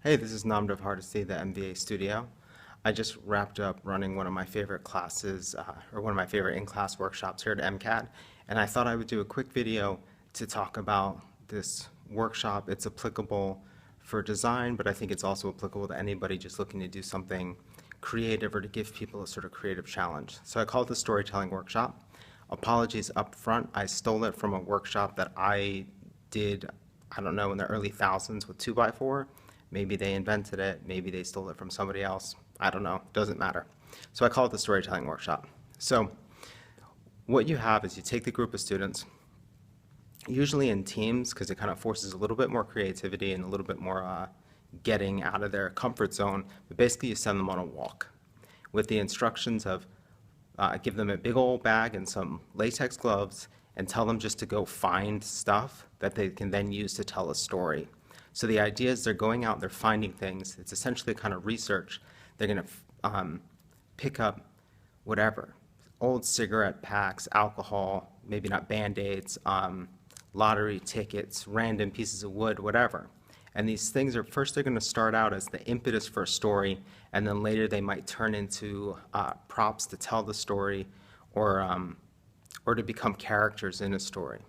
Hey, this is Namdev Hardisty, the MBA studio. I just wrapped up running one of my favorite classes, or one of my favorite in-class workshops here at MCAD, and I thought I would do a quick video to talk about this workshop. It's applicable for design, but I think it's also applicable to anybody just looking to do something creative or to give people a sort of creative challenge. So I call it the storytelling workshop. Apologies up front. I stole it from a workshop that I did, I don't know, in the early thousands with 2x4. Maybe they invented it, maybe they stole it from somebody else. I don't know, doesn't matter. So I call it the storytelling workshop. So what you have is you take the group of students, usually in teams, because it kind of forces a little bit more creativity and a little bit more getting out of their comfort zone, but basically you send them on a walk with the instructions of give them a big old bag and some latex gloves and tell them just to go find stuff that they can then use to tell a story. So the idea is they're going out, they're finding things. It's essentially kind of research. They're going to pick up whatever, old cigarette packs, alcohol, maybe not Band-Aids, lottery tickets, random pieces of wood, whatever. And these things are, first they're going to start out as the impetus for a story, and then later they might turn into props to tell the story or to become characters in a story.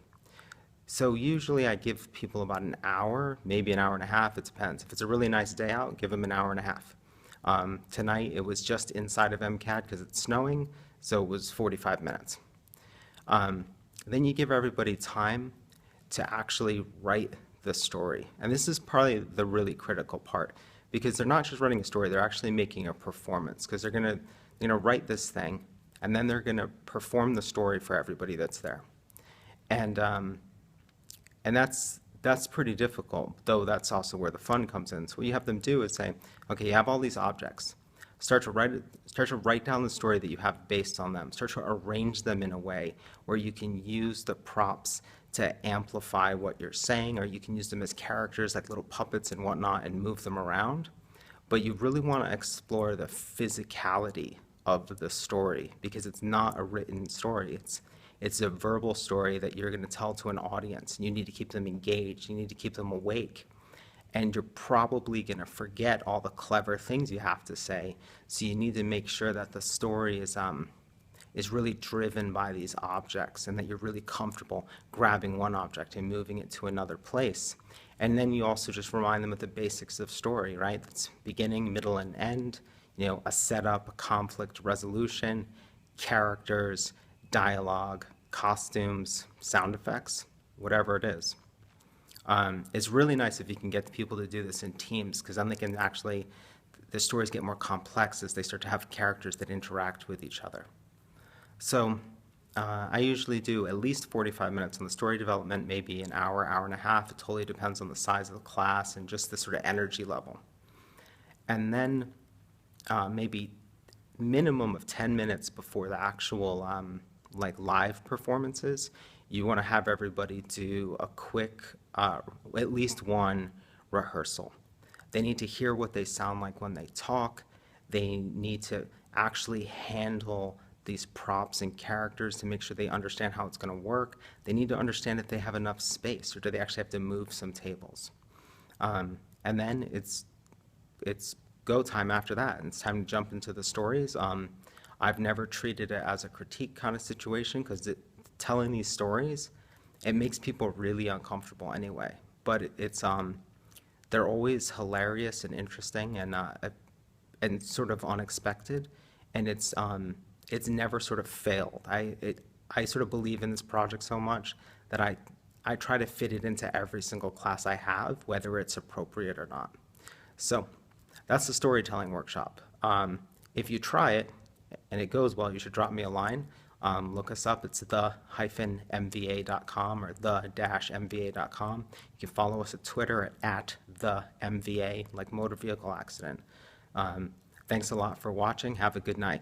So usually I give people about an hour, maybe an hour and a half, it depends. If it's a really nice day out, give them an hour and a half. Tonight it was just inside of MCAD because it's snowing, so it was 45 minutes. Then you give everybody time to actually write the story. And this is probably the really critical part because they're not just writing a story, they're actually making a performance because they're going to write this thing and then they're going to perform the story for everybody that's there. And that's pretty difficult, though that's also where the fun comes in. So what you have them do is say, okay, you have all these objects. Start to write down the story that you have based on them. Start to arrange them in a way where you can use the props to amplify what you're saying, or you can use them as characters like little puppets and whatnot and move them around. But you really want to explore the physicality of the story because it's not a written story. It's a verbal story that you're going to tell to an audience. You need to keep them engaged. You need to keep them awake. And you're probably going to forget all the clever things you have to say. So you need to make sure that the story is really driven by these objects and that you're really comfortable grabbing one object and moving it to another place. And then you also just remind them of the basics of story, right? That's beginning, middle, and end, a setup, a conflict resolution, characters, dialogue, costumes, sound effects, whatever it is. It's really nice if you can get the people to do this in teams because then they can actually, the stories get more complex as they start to have characters that interact with each other. So I usually do at least 45 minutes on the story development, maybe an hour, hour and a half. It totally depends on the size of the class and just the sort of energy level. And then maybe minimum of 10 minutes before the actual live performances, you want to have everybody do a quick, at least one rehearsal. They need to hear what they sound like when they talk. They need to actually handle these props and characters to make sure they understand how it's going to work. They need to understand if they have enough space or do they actually have to move some tables. And then it's go time after that, and it's time to jump into the stories. I've never treated it as a critique kind of situation because telling these stories, it makes people really uncomfortable anyway. But they're always hilarious and interesting and sort of unexpected, and it's never sort of failed. I sort of believe in this project so much that I try to fit it into every single class I have, whether it's appropriate or not. So that's the storytelling workshop. If you try it and it goes well, you should drop me a line. Look us up. It's the-mva.com or the-mva.com. You can follow us at Twitter at @the-mva, like motor vehicle accident. Thanks a lot for watching. Have a good night.